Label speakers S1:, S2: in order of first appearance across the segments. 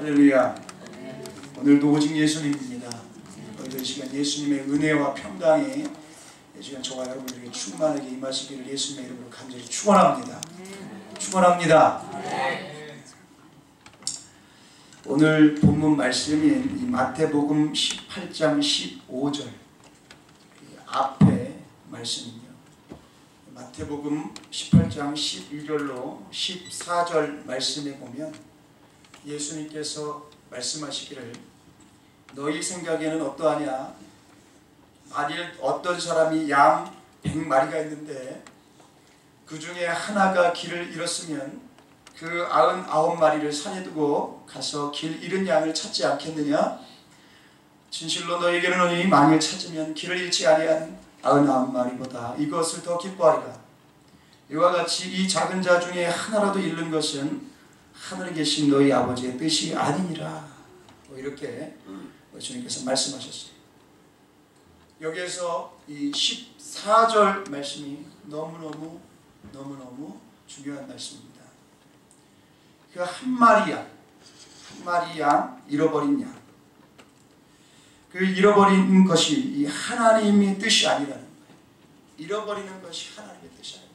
S1: 할렐루야. 오늘도 오직 예수님입니다. 오늘 이 시간 예수님의 은혜와 평강이 이 시간 저와 여러분들에게 충만하게 임하시기를 예수님의 이름으로 간절히 축원합니다. 축원합니다. 오늘 본문 말씀인 이 마태복음 18장 15절 앞에 말씀이요. 마태복음 18장 11절로 14절 말씀에 보면 예수님께서 말씀하시기를 너희 생각에는 어떠하냐? 만일 어떤 사람이 양 100마리가 있는데 그 중에 하나가 길을 잃었으면 그 99마리를 산에 두고 가서 길 잃은 양을 찾지 않겠느냐? 진실로 너희에게 이르노니 만일 찾으면 길을 잃지 아니한 99마리보다 이것을 더 기뻐하리라. 이와 같이 이 작은 자 중에 하나라도 잃는 것은 하늘에 계신 너희 아버지의 뜻이 아니니라. 이렇게 주님께서 말씀하셨어요. 여기에서 이 14절 말씀이 너무너무 중요한 말씀입니다. 그 한 마리 양, 잃어버린 양. 그 잃어버린 것이 이 하나님의 뜻이 아니라는 거예요. 잃어버리는 것이 하나님의 뜻이 아니다.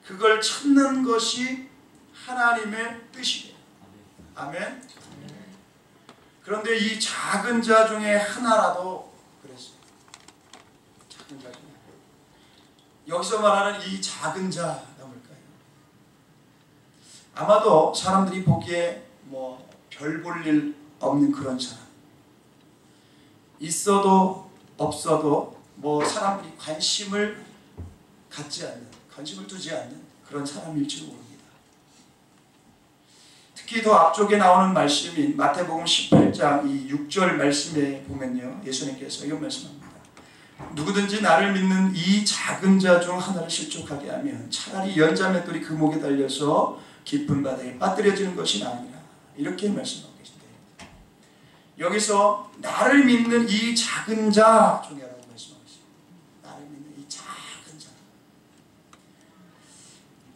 S1: 그걸 찾는 것이 하나님의 뜻이에요. 아멘. 그런데 이 작은 자 중에 하나라도 그랬어요. 작은 자 중에. 여기서 말하는 이 작은 자가 뭘까요? 아마도 사람들이 보기에 뭐 별 볼 일 없는 그런 사람. 있어도 없어도 뭐 사람들이 관심을 두지 않는 그런 사람일지도 모릅니다. 특히 더 앞쪽에 나오는 말씀인 마태복음 18장 이 6절 말씀에 보면요. 예수님께서 이런 말씀합니다. 누구든지 나를 믿는 이 작은 자 중 하나를 실족하게 하면 차라리 연자맷돌이 그 목에 달려서 깊은 바다에 빠뜨려지는 것이 나으니라. 이렇게 말씀하고 계신데요. 여기서 나를 믿는 이 작은 자 중에라고 말씀하고 있습니다. 나를 믿는 이 작은 자.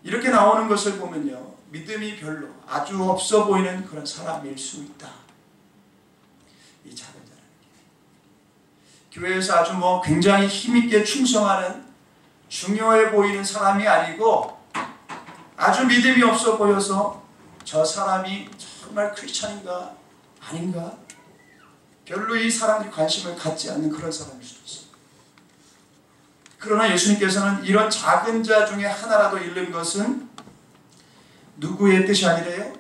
S1: 이렇게 나오는 것을 보면요. 믿음이 별로 아주 없어 보이는 그런 사람일 수 있다. 이 작은 자라는 게. 교회에서 아주 뭐 굉장히 힘있게 충성하는 중요해 보이는 사람이 아니고 아주 믿음이 없어 보여서 저 사람이 정말 크리스찬인가 아닌가 별로 이 사람들이 관심을 갖지 않는 그런 사람일 수도 있어요. 그러나 예수님께서는 이런 작은 자 중에 하나라도 잃는 것은 누구의 뜻이 아니래요?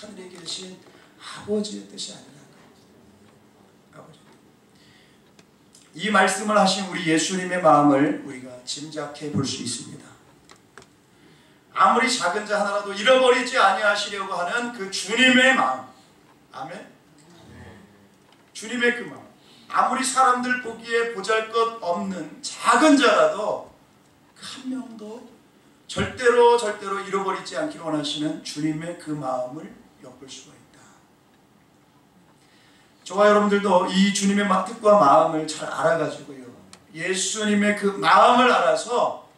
S1: 하늘에 계신 아버지의 뜻이 아니라는 거예요. 아버지. 이 말씀을 하신 우리 예수님의 마음을 우리가 짐작해 볼 수 있습니다. 아무리 작은 자 하나라도 잃어버리지 아니하시려고 하는 그 주님의 마음. 아멘. 주님의 그 마음. 아무리 사람들 보기에 보잘것없는 작은 자라도 그 한 명도 절대로 잃어버리지 않기를 원하시는 주님의 그 마음을 엿볼 수가 있다. 저와 여러분들도 이 주님의 뜻과 마음을 잘 알아가지고요. 예수님의 그 마음을 알아서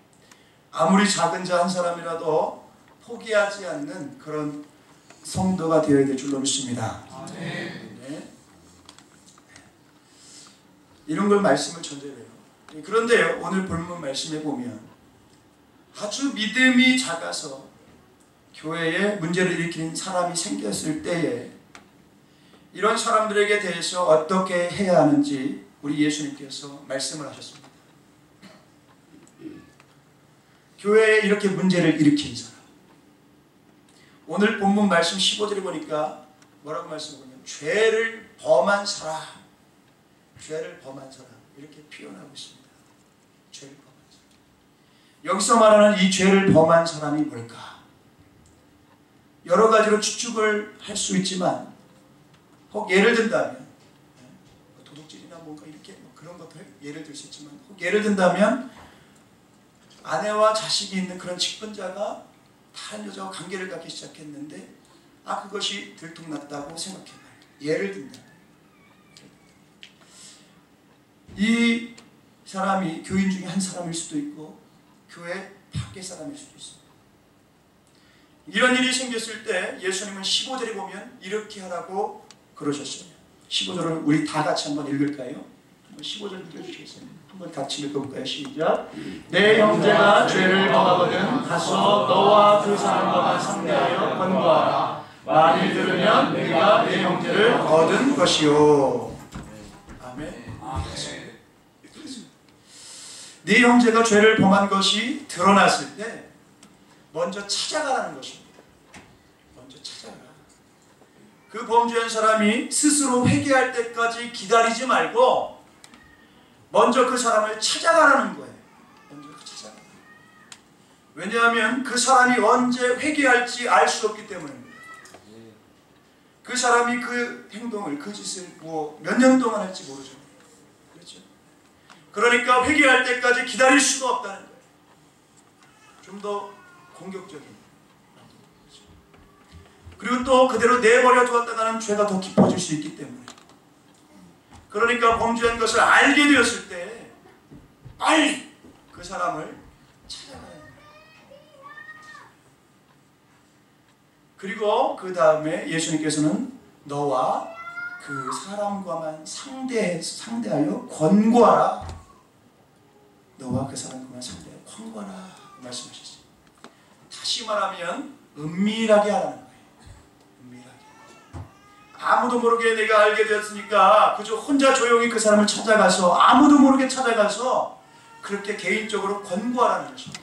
S1: 아무리 작은 자 한 사람이라도 포기하지 않는 그런 성도가 되어야 될 줄로 믿습니다. 네. 이런 걸 말씀을 전제로 해요. 그런데 오늘 본문 말씀에 보면 아주 믿음이 작아서 교회에 문제를 일으키는 사람이 생겼을 때에 이런 사람들에게 대해서 어떻게 해야 하는지 우리 예수님께서 말씀을 하셨습니다. 교회에 이렇게 문제를 일으킨 사람. 오늘 본문 말씀 15절에 보니까 뭐라고 말씀하냐면 죄를 범한 사람. 죄를 범한 사람. 이렇게 표현하고 있습니다. 죄를 범한 사람. 여기서 말하는 이 죄를 범한 사람이 뭘까? 여러 가지로 추측을 할 수 있지만 혹 예를 든다면 도둑질이나 뭔가 이렇게 그런 것들 예를 들 수 있지만 혹 예를 든다면 아내와 자식이 있는 그런 직분자가 다른 여자와 관계를 갖기 시작했는데 그것이 들통났다고 생각해봐요. 예를 든다면 이 사람이 교인 중에 한 사람일 수도 있고 교회 밖의 사람일 수도 있습니다. 이런 일이 생겼을 때 예수님은 15절에 보면 이렇게 하라고 그러셨어요. 15절을 우리 다 같이 한번 읽을까요? 한번 15절 읽어주시겠어요? 한번 같이 읽어볼까요? 시작. 내 형제가 죄를 범하거든 가서 너와 그 사람과만 상대하여 권고하라. 만일 들으면 네가 내 형제를 얻은 것이요. 아멘. 네 형제가 죄를 범한 것이 드러났을 때 먼저 찾아가라는 것입니다. 먼저 찾아가라. 그 범죄한 사람이 스스로 회개할 때까지 기다리지 말고 먼저 그 사람을 찾아가라는 거예요. 먼저 찾아가라. 왜냐하면 그 사람이 언제 회개할지 알 수 없기 때문입니다. 그 사람이 그 행동을, 그 짓을 몇 년 동안 할지 모르죠. 그렇죠? 그러니까 회개할 때까지 기다릴 수가 없다는 거예요. 좀 더 공격적인. 그리고 또 그대로 내버려 두었다가는 죄가 더 깊어질 수 있기 때문에. 그러니까 범죄한 것을 알게 되었을 때 빨리 그 사람을 찾아가야 합니다. 그리고 그 다음에 예수님께서는 너와 그 사람과만 상대하여 권고하라. 너와 그 사람과만 상대하여 권고하라 말씀하셨어요. 다시 말하면 은밀하게 하라는 거예요. 은밀하게. 아무도 모르게 내가 알게 되었으니까 그저 혼자 조용히 그 사람을 찾아가서 아무도 모르게 찾아가서 그렇게 개인적으로 권고하라는 것입니다.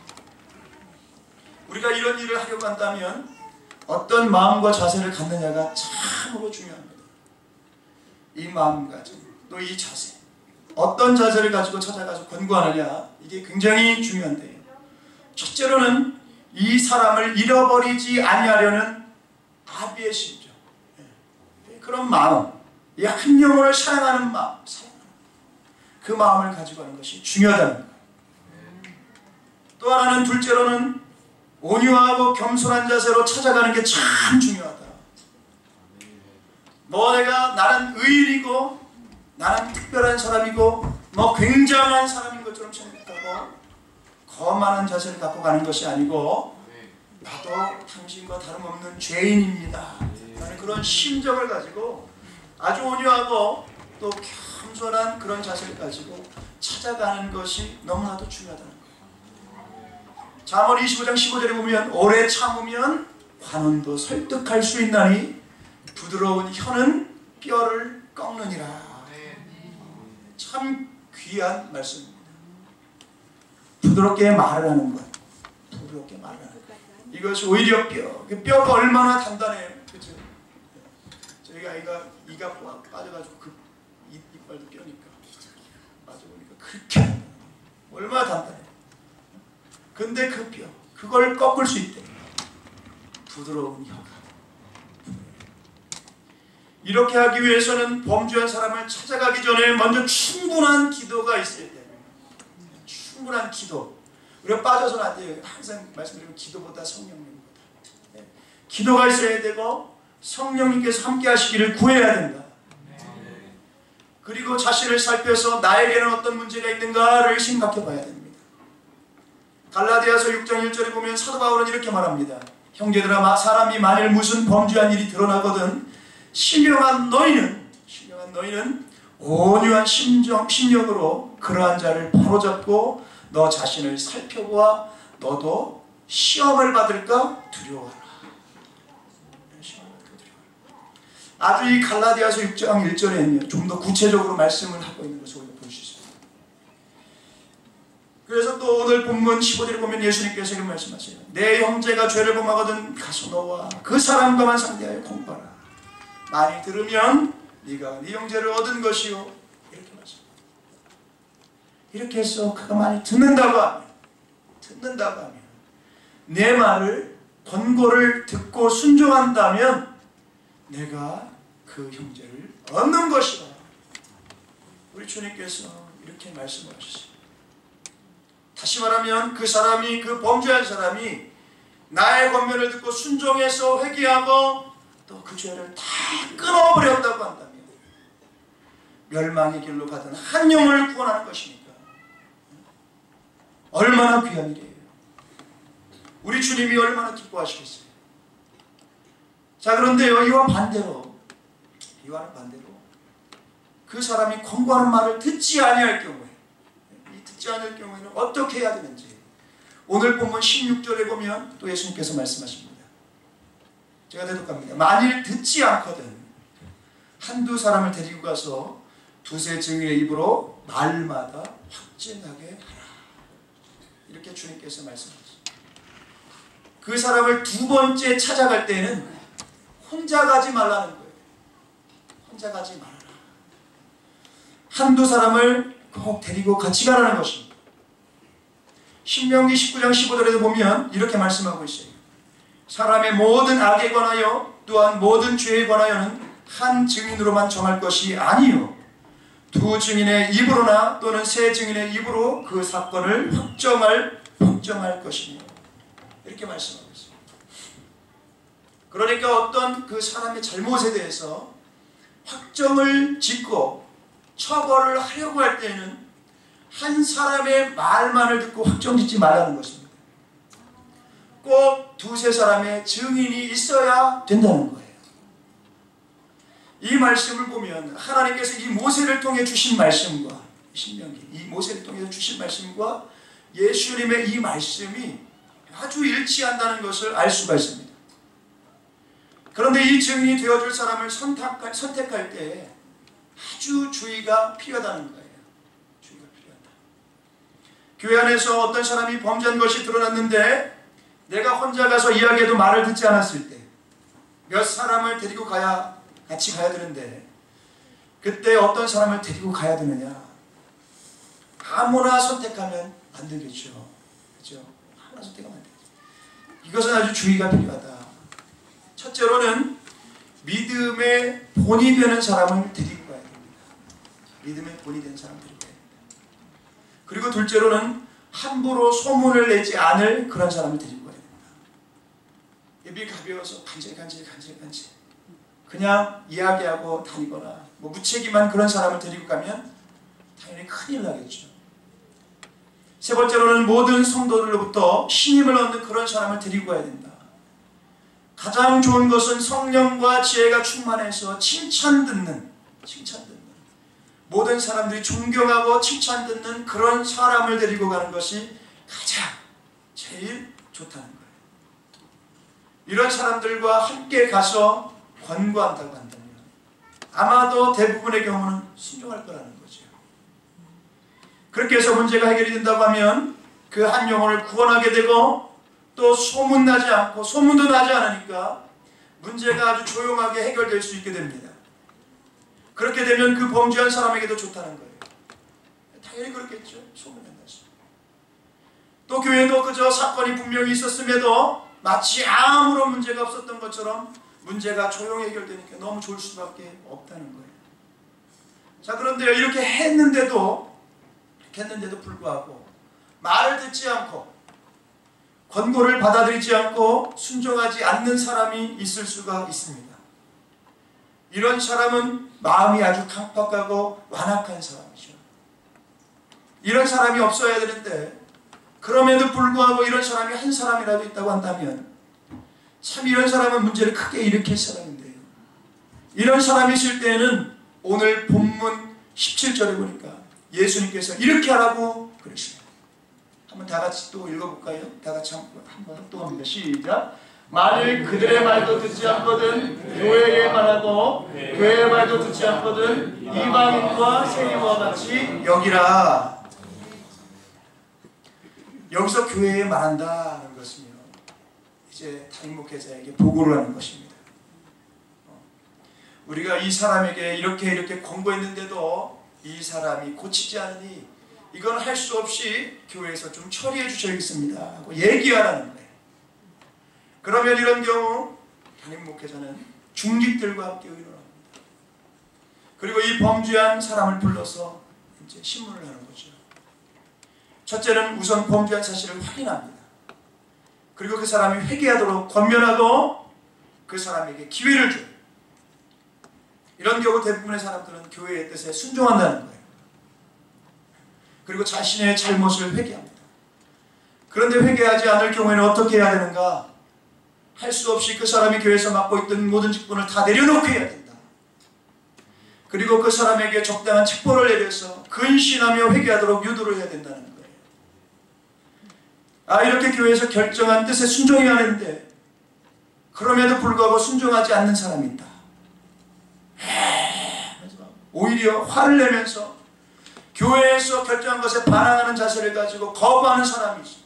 S1: 우리가 이런 일을 하려고 한다면 어떤 마음과 자세를 갖느냐가 참으로 중요합니다. 이 마음가짐, 또 이 자세, 어떤 자세를 가지고 찾아가서 권고하느냐, 이게 굉장히 중요한데요. 첫째로는 이 사람을 잃어버리지 아니하려는 아비의 심정, 그런 마음, 이 한 영혼을 사랑하는 마음, 그 마음을 가지고 하는 것이 중요하다는 거예요. 또 하나는 둘째로는 온유하고 겸손한 자세로 찾아가는 게 참 중요하다. 나는 의인이고 나는 특별한 사람이고 굉장한 사람인 것처럼 생각하고 거만한 자세를 갖고 가는 것이 아니고 나도 당신과 다름없는 죄인입니다 라는 그런 심정을 가지고 아주 온유하고 또 겸손한 그런 자세를 가지고 찾아가는 것이 너무나도 중요하다는 거예요. 잠언 25장 15절에 보면 오래 참으면 관원도 설득할 수 있나니 부드러운 혀는 뼈를 꺾느니라. 참 귀한 말씀입니다. 부드럽게 말을 하는 것. 부드럽게 말을 하는 것. 이것이 오히려 뼈가 얼마나 단단해요. 그렇죠? 저희 아이가 이가 빠져가지고 그 이빨도 껴니까 빠져보니까 그렇게 얼마나 단단해요. 근데 그 뼈, 그걸 꺾을 수 있대. 부드러운 혀가. 이렇게 하기 위해서는 범죄한 사람을 찾아가기 전에 먼저 충분한 기도가 있어야 돼요. 충분한 기도. 우리가 빠져서는 안 돼요. 항상 말씀드리면 기도보다 성령님보다. 기도가 있어야 되고 성령님께서 함께 하시기를 구해야 된다. 그리고 자신을 살펴서 나에게는 어떤 문제가 있는가를 생각해 봐야 됩니다. 갈라디아서 6장 1절에 보면 사도 바울은 이렇게 말합니다. 형제들아, 사람이 만일 무슨 범죄한 일이 드러나거든 신령한 너희는 온유한 심령으로 그러한 자를 바로잡고 너 자신을 살펴보아 너도 시험을 받을까 두려워하라. 아주 이 갈라디아서 6장 1절에 좀 더 구체적으로 말씀을 하고 있는 것을 우리가 볼 수 있습니다. 그래서 또 오늘 본문 15절에 보면 예수님께서 이런 말씀하세요. 내 형제가 죄를 범하거든 가서 너와 그 사람과만 상대하여 공부하라. 많이 들으면 네가 네 형제를 얻은 것이요. 이렇게 말씀합니다. 이렇게 해서 그가 많이 듣는다고 하면 내 말을 권고를 듣고 순종한다면 내가 그 형제를 얻는 것이다. 우리 주님께서 이렇게 말씀을 하셨어요. 다시 말하면 그 범죄한 사람이 나의 권면을 듣고 순종해서 회개하고 또 그 죄를 다 끊어버렸다고 한다면 멸망의 길로 가던 한 영혼을 구원하는 것이니까 얼마나 귀한 일이에요. 우리 주님이 얼마나 기뻐하시겠어요. 자, 그런데요, 이와는 반대로 그 사람이 권고하는 말을 듣지 아니할 경우에, 이 듣지 않을 경우에는 어떻게 해야 되는지 오늘 본문 16절에 보면 또 예수님께서 말씀하십니다. 제가 대독합니다. 만일 듣지 않거든 한두 사람을 데리고 가서 두세 증인의 입으로 말마다 확증하게 하라. 이렇게 주님께서 말씀하셨습니다. 그 사람을 두 번째 찾아갈 때는 혼자 가지 말라는 거예요. 혼자 가지 말아라. 한두 사람을 꼭 데리고 같이 가라는 것입니다. 신명기 19장 15절에도 보면 이렇게 말씀하고 있어요. 사람의 모든 악에 관하여 또한 모든 죄에 관하여는 한 증인으로만 정할 것이 아니요 두 증인의 입으로나 또는 세 증인의 입으로 그 사건을 확정할 것이며, 이렇게 말씀하고 있습니다. 그러니까 어떤 그 사람의 잘못에 대해서 확정을 짓고 처벌을 하려고 할 때는 한 사람의 말만을 듣고 확정짓지 말라는 것입니다. 꼭 두세 사람의 증인이 있어야 된다는 거예요. 이 말씀을 보면 하나님께서 이 모세를 통해 주신 말씀과 신명기, 이 모세를 통해 주신 말씀과 예수님의 이 말씀이 아주 일치한다는 것을 알 수가 있습니다. 그런데 이 증인이 되어줄 사람을 선택할 때 아주 주의가 필요하다는 거예요. 주의가 필요하다. 교회 안에서 어떤 사람이 범죄한 것이 드러났는데 내가 혼자 가서 이야기해도 말을 듣지 않았을 때 몇 사람을 데리고 같이 가야 되는데 그때 어떤 사람을 데리고 가야 되느냐? 아무나 선택하면 안 되겠죠. 그렇죠? 아무나 선택하면 안 되겠죠. 이것은 아주 주의가 필요하다. 첫째로는 믿음의 본이 되는 사람을 데리고 가야 됩니다. 믿음의 본이 되는 사람을 데리고 가야 됩니다. 그리고 둘째로는 함부로 소문을 내지 않을 그런 사람을 데리고 가야 됩니다. 입이 가벼워서 간질간질 그냥 이야기하고 다니거나 무책임한 그런 사람을 데리고 가면 당연히 큰일 나겠죠. 세 번째로는 모든 성도들로부터 신임을 얻는 그런 사람을 데리고 가야 된다. 가장 좋은 것은 성령과 지혜가 충만해서 칭찬 듣는 모든 사람들이 존경하고 칭찬 듣는 그런 사람을 데리고 가는 것이 제일 좋다는 거예요. 이런 사람들과 함께 가서 권고한다고 한다면 아마도 대부분의 경우는 순종할 거라는 거죠. 그렇게 해서 문제가 해결이 된다고 하면 그 한 영혼을 구원하게 되고 또 소문도 나지 않으니까 문제가 아주 조용하게 해결될 수 있게 됩니다. 그렇게 되면 그 범죄한 사람에게도 좋다는 거예요. 당연히 그렇겠죠. 소문이 안 나서. 또 교회도 그저 사건이 분명히 있었음에도 마치 아무런 문제가 없었던 것처럼 문제가 조용히 해결되니까 너무 좋을 수밖에 없다는 거예요. 자, 그런데요, 이렇게 했는데도 불구하고 말을 듣지 않고 권고를 받아들이지 않고 순종하지 않는 사람이 있을 수가 있습니다. 이런 사람은 마음이 아주 강팍하고 완악한 사람이죠. 이런 사람이 없어야 되는데 그럼에도 불구하고 이런 사람이 한 사람이라도 있다고 한다면 참 이런 사람은 문제를 크게 일으킬 사람인데요. 이런 사람이 있을 때에는 오늘 본문 17절에 보니까 예수님께서 이렇게 하라고 그러십니다. 한번 다 같이 또 읽어볼까요? 다 같이 한번 합동합니다. 시작. 만일 그들의 말도 듣지 않거든 교회의 말하고 교회의 말도 듣지 않거든 이방인과 세리와 같이 여기라. 여기서 교회에 말한다는 것은요, 이제 담임 목회자에게 보고를 하는 것입니다. 우리가 이 사람에게 이렇게 권고했는데도 이 사람이 고치지 않으니 이건 할 수 없이 교회에서 좀 처리해 주셔야겠습니다 하고 얘기하라는 거예요. 그러면 이런 경우 담임 목회자는 중직들과 함께 의논합니다. 그리고 이 범죄한 사람을 불러서 이제 신문을 하는 거죠. 첫째는 우선 범죄한 사실을 확인합니다. 그리고 그 사람이 회개하도록 권면하고 그 사람에게 기회를 줘요. 이런 경우 대부분의 사람들은 교회의 뜻에 순종한다는 거예요. 그리고 자신의 잘못을 회개합니다. 그런데 회개하지 않을 경우에는 어떻게 해야 되는가? 할 수 없이 그 사람이 교회에서 맡고 있던 모든 직분을 다 내려놓고 해야 된다. 그리고 그 사람에게 적당한 책벌을 내려서 근신하며 회개하도록 유도를 해야 된다는 거예요. 이렇게 교회에서 결정한 뜻에 순종해야 하는데 그럼에도 불구하고 순종하지 않는 사람이 있다. 오히려 화를 내면서 교회에서 결정한 것에 반항하는 자세를 가지고 거부하는 사람이 있어.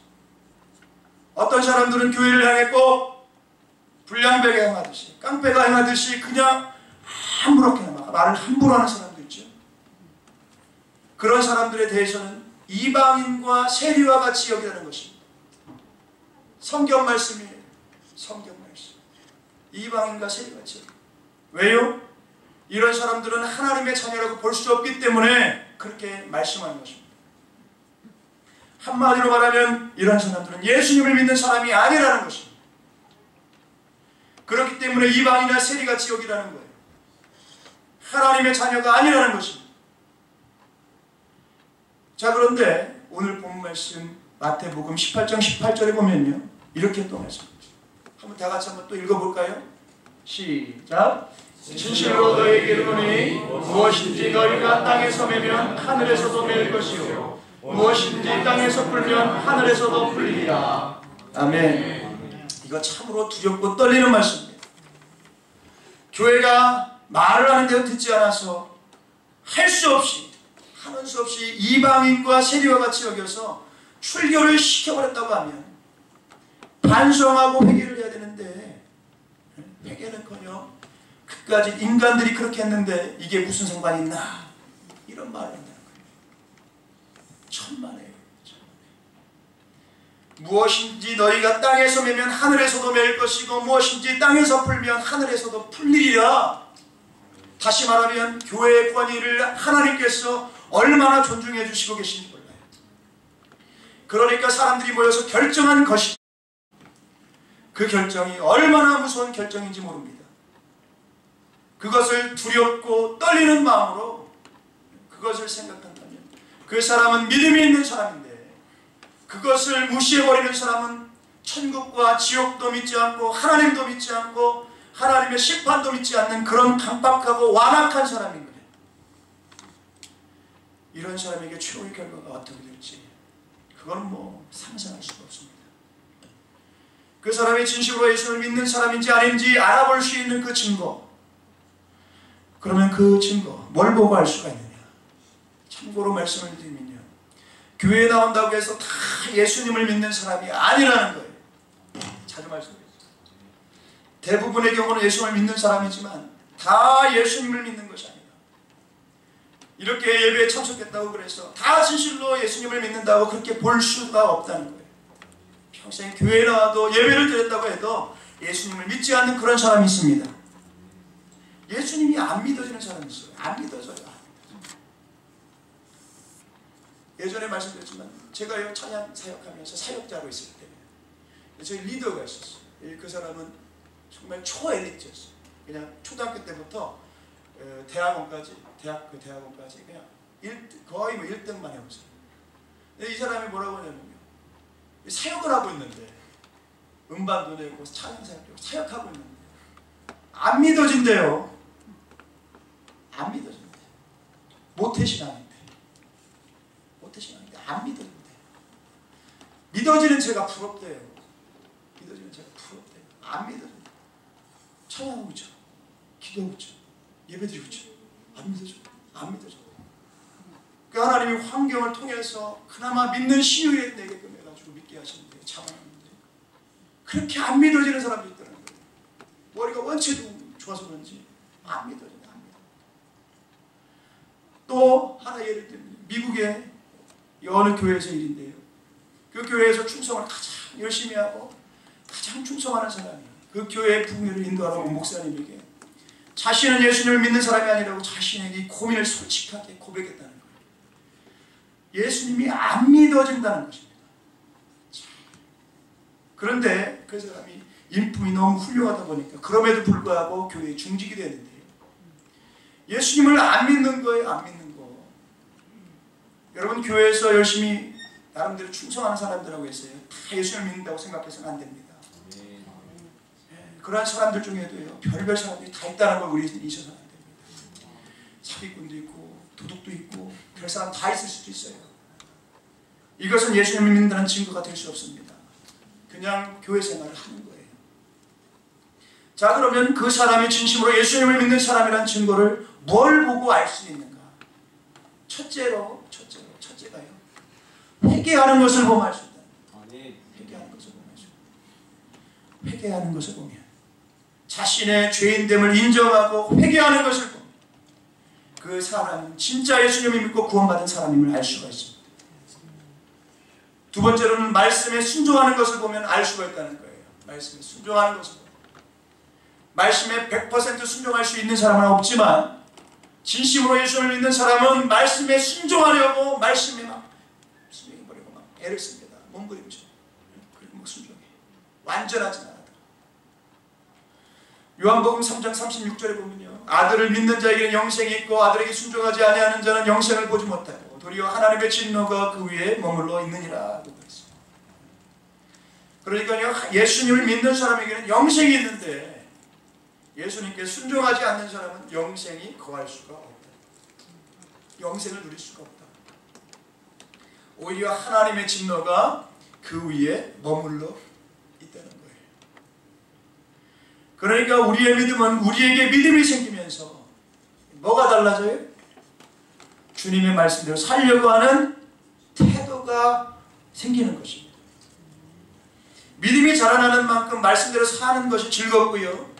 S1: 어떤 사람들은 교회를 향해 꼭 불량배가 행하듯이 깡패가 행하듯이 그냥 함부롭게 말을 함부로 하는 사람도 있죠. 그런 사람들에 대해서는 이방인과 세리와 같이 여기라는 것입니다. 성경 말씀이에요. 성경 말씀. 이방인과 세리와 같이. 왜요? 이런 사람들은 하나님의 자녀라고 볼 수 없기 때문에 그렇게 말씀하는 것입니다. 한마디로 말하면 이런 사람들은 예수님을 믿는 사람이 아니라는 것입니다. 그렇기 때문에 이방인이나 세리같이 여기라는 거예요. 하나님의 자녀가 아니라는 것입니다. 자, 그런데 오늘 본 말씀 마태복음 18장 18절에 보면요, 이렇게 또 말씀합니다. 한번 다 같이 한번 또 읽어볼까요? 시작. 진실로 너희에게 이르노니 무엇인지 너희가 땅에서 매면 하늘에서도 매일 것이요 무엇인지 땅에서 풀면 하늘에서도 풀리리라. 아멘. 이거 참으로 두렵고 떨리는 말씀입니다. 교회가 말을 하는데도 듣지 않아서 할 수 없이 하는 수 없이 이방인과 세리와 같이 여겨서 출교를 시켜버렸다고 하면 반성하고 회개를 해야 되는데 회개는커녕 그까지 인간들이 그렇게 했는데 이게 무슨 상관이 있나 이런 말을 한다는 거예요. 천만에요. 무엇인지 너희가 땅에서 매면 하늘에서도 매일 것이고 무엇인지 땅에서 풀면 하늘에서도 풀리리라. 다시 말하면 교회의 권위를 하나님께서 얼마나 존중해 주시고 계신지 몰라요. 그러니까 사람들이 모여서 결정한 것이 그 결정이 얼마나 무서운 결정인지 모릅니다. 그것을 두렵고 떨리는 마음으로 그것을 생각한다면 그 사람은 믿음이 있는 사람인데 그것을 무시해버리는 사람은 천국과 지옥도 믿지 않고 하나님도 믿지 않고 하나님의 심판도 믿지 않는 그런 강박하고 완악한 사람인 거예요. 이런 사람에게 최후의 결과가 어떻게 될지 그건 뭐 상상할 수가 없습니다. 그 사람이 진심으로 예수를 믿는 사람인지 아닌지 알아볼 수 있는 그 증거, 그러면 그 증거 뭘 보고 알 수가 있느냐. 참고로 말씀을 드리면요, 교회에 나온다고 해서 다 예수님을 믿는 사람이 아니라는 거예요. 자주 말씀드렸어요. 대부분의 경우는 예수님을 믿는 사람이지만 다 예수님을 믿는 것이 아니다. 이렇게 예배에 참석했다고 그래서 다 진실로 예수님을 믿는다고 그렇게 볼 수가 없다는 거예요. 평생 교회에 나와도 예배를 드렸다고 해도 예수님을 믿지 않는 그런 사람이 있습니다. 예수님이 안 믿어지는 사람이 있어요. 안 믿어져요. 예전에 말씀드렸지만 제가요 찬양 사역하면서 사역자로 있을 때 저희 리더가 있었어요. 그 사람은 정말 초엘리트였어요. 그냥 초등학교 때부터 대학원까지 그냥 거의 뭐 1등만 해보세요. 근데 이 사람이 뭐라고 하냐면요, 사역을 하고 있는데 음반도 내고 찬양 사역하고 있는데 안 믿어진대요. 안 믿어진대. 모태신앙인데 안 믿어진대. 믿어지는 제가 부럽대요. 믿어지는 제가 부럽대요. 안 믿어진대. 찬양하고 있죠. 기도하고 있죠. 예배드리고 있죠. 안 믿어져. 안 믿어져. 그 하나님이 환경을 통해서 그나마 믿는 시유에 내게끔 해가지고 믿게 하시는데 참아하는데 그렇게 안 믿어지는 사람도 있더라는 거예요. 머리가 원체도 좋아서 그런지 안 믿어진다. 안 믿어. 또 하나 예를 들면 미국의 어느 교회에서 일인데요. 그 교회에서 충성을 가장 열심히 하고 가장 충성하는 사람이 그 교회의 부흥회를 인도하러 온 목사님에게 자신은 예수님을 믿는 사람이 아니라고 자신에게 이 고민을 솔직하게 고백했다는 거예요. 예수님이 안 믿어진다는 것입니다. 그런데 그 사람이 인품이 너무 훌륭하다 보니까 그럼에도 불구하고 교회에 중직이 되는데요. 예수님을 안 믿는 거예요. 안 믿는 거. 여러분 교회에서 열심히 나름대로 충성하는 사람들하고 있어요. 다 예수님을 믿는다고 생각해서는 안 됩니다. 그러한 사람들 중에도요, 별별 사람들이 다 있다는 걸 우리 잊어서는 안 됩니다. 사기꾼도 있고 도둑도 있고 별 사람 다 있을 수도 있어요. 이것은 예수님을 믿는다는 증거가 될 수 없습니다. 그냥 교회 생활을 하는 거예요. 자, 그러면 그 사람이 진심으로 예수님을 믿는 사람이라는 증거를 뭘 보고 알 수 있는가? 첫째가요, 회개하는 것을 보면 알 수 있다. 회개하는 것을 보면 알 수 있다. 회개하는 것을 보면, 자신의 죄인됨을 인정하고 회개하는 것을 보면 그 사람은 진짜 예수님을 믿고 구원받은 사람임을 알 수가 있습니다. 두 번째로는 말씀에 순종하는 것을 보면 알 수가 있다는 거예요. 말씀에 순종하는 것을 보면. 말씀에 100% 순종할 수 있는 사람은 없지만 진심으로 예수님을 믿는 사람은 말씀에 순종하려고 말씀에 막 순종해버리고 막 애를 씁니다. 몸부림쳐. 그리고 막 순종해. 완전하진 않아도. 요한복음 3장 36절에 보면요, 아들을 믿는 자에게는 영생이 있고 아들에게 순종하지 아니하는 자는 영생을 보지 못하고 도리어 하나님의 진노가 그 위에 머물러 있느니라. 그러니까요, 예수님을 믿는 사람에게는 영생이 있는데 예수님께 순종하지 않는 사람은 영생이 거할 수가 없다. 영생을 누릴 수가 없다. 오히려 하나님의 진노가 그 위에 머물러 있다는 거예요. 그러니까 우리의 믿음은 우리에게 믿음이 생기면서 뭐가 달라져요? 주님의 말씀대로 살려고 하는 태도가 생기는 것입니다. 믿음이 자라나는 만큼 말씀대로 사는 것이 즐겁고요,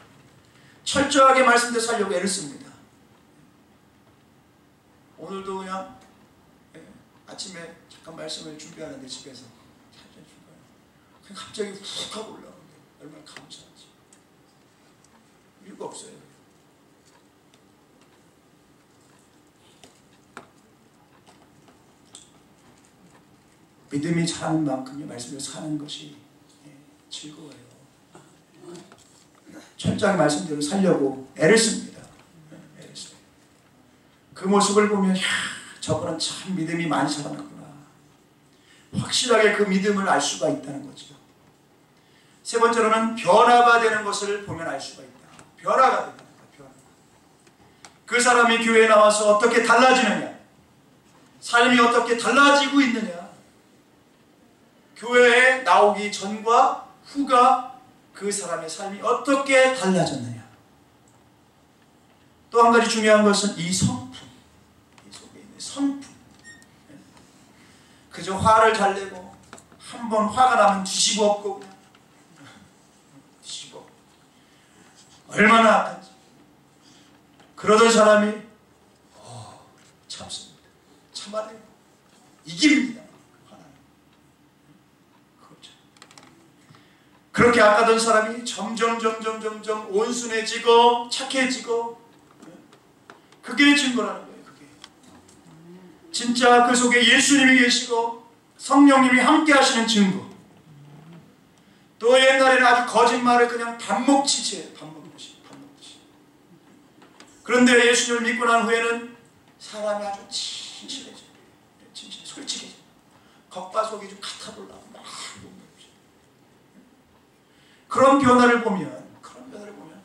S1: 철저하게 말씀대로 살려고 애를 씁니다. 오늘도 그냥 아침에 잠깐 말씀을 준비하는데 집에서 그냥 갑자기 훅 하고 올라오는데 얼마나 감사하지. 이유가 없어요. 믿음이 자라는 만큼요, 말씀대로 사는 것이 즐거워요. 철저하게 말씀대로 살려고 애를 씁니다. 애를 써요. 그 모습을 보면, 야, 저분은 참 믿음이 많이 자라났구나. 확실하게 그 믿음을 알 수가 있다는 거죠. 세 번째로는 변화가 되는 것을 보면 알 수가 있다. 변화가 된다는 거예요. 변화. 그 사람이 교회에 나와서 어떻게 달라지느냐, 삶이 어떻게 달라지고 있느냐, 교회에 나오기 전과 후가 그 사람의 삶이 어떻게 달라졌느냐. 또 한 가지 중요한 것은 이 성품, 이 속에 있는 성품. 그저 화를 잘 내고 한번 화가 나면 뒤집어 엎고 그냥 뒤집어 얼마나 악한지. 그러던 사람이 참습니다. 참아내요. 이깁니다. 그렇게 악하던 사람이 점점 온순해지고 착해지고, 그게 증거라는 거예요. 그게 진짜 그 속에 예수님이 계시고 성령님이 함께 하시는 증거. 또 옛날에는 아주 거짓말을 그냥 반목치지해요. 반목치. 그런데 예수님을 믿고 난 후에는 사람이 아주 진실해져요. 솔직해져요. 겉과 속이 좀 같아보려고 막 그런 변화를 보면,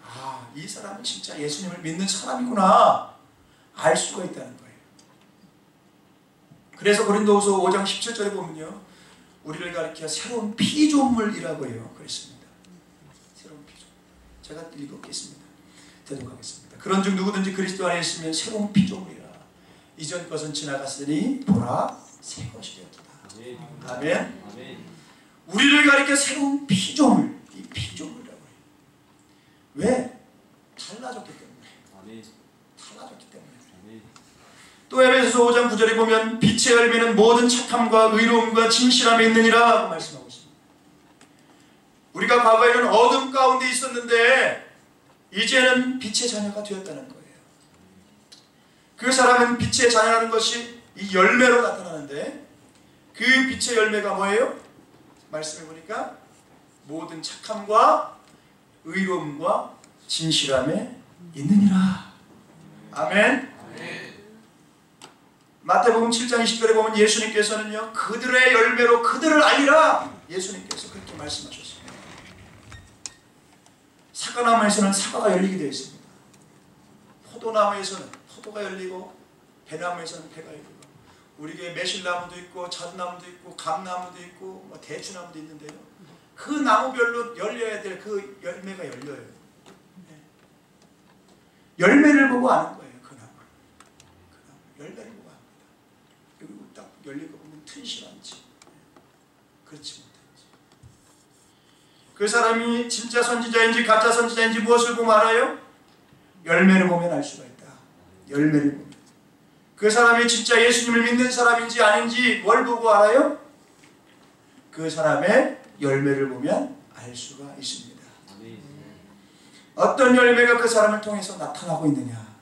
S1: 아, 이 사람은 진짜 예수님을 믿는 사람이구나 알 수가 있다는 거예요. 그래서 고린도후서 5장 17절에 보면요, 우리를 가리켜 새로운 피조물이라고 해요. 그랬습니다. 새로운 피조물. 제가 읽었겠습니다. 대독하겠습니다. 그런즉 누구든지 그리스도 안에 있으면 새로운 피조물이라. 이전 것은 지나갔으니 보라 새 것이 되었다. 아멘. 우리를 가리켜 새로운 피조물. 이 피조물이라고 해요. 왜? 달라졌기 때문에. 달라졌기 때문에. 또 에베소서 5장 9절에 보면 빛의 열매는 모든 착함과 의로움과 진실함에 있느니라 말씀하고 있습니다. 우리가 과거에는 어둠 가운데 있었는데 이제는 빛의 자녀가 되었다는 거예요. 그 사람은 빛의 자녀라는 것이 이 열매로 나타나는데, 그 빛의 열매가 뭐예요? 말씀해 보니까 모든 착함과 의로움과 진실함에 있느니라. 아멘. 마태복음 7장 20절에 보면 예수님께서는요, 그들의 열매로 그들을 알리라. 예수님께서 그렇게 말씀하셨습니다. 사과나무에서는 사과가 열리게 되어 있습니다. 포도나무에서는 포도가 열리고 배나무에서는 배가 열리고 우리에게 매실나무도 있고 잣나무도 있고 감나무도 있고 뭐 대추나무도 있는데요. 그 나무별로 열려야 될 그 열매가 열려요. 네. 열매를 보고 아는 거예요. 그 나무. 열매를 보고 압니다. 그리고 딱 열린 거 보면 튼실한지 그렇지 못한지. 그 사람이 진짜 선지자인지 가짜 선지자인지 무엇을 보면 알아요? 열매를 보면 알 수가 있다. 열매를 보면. 그 사람이 진짜 예수님을 믿는 사람인지 아닌지 뭘 보고 알아요? 그 사람의 열매를 보면 알 수가 있습니다. 어떤 열매가 그 사람을 통해서 나타나고 있느냐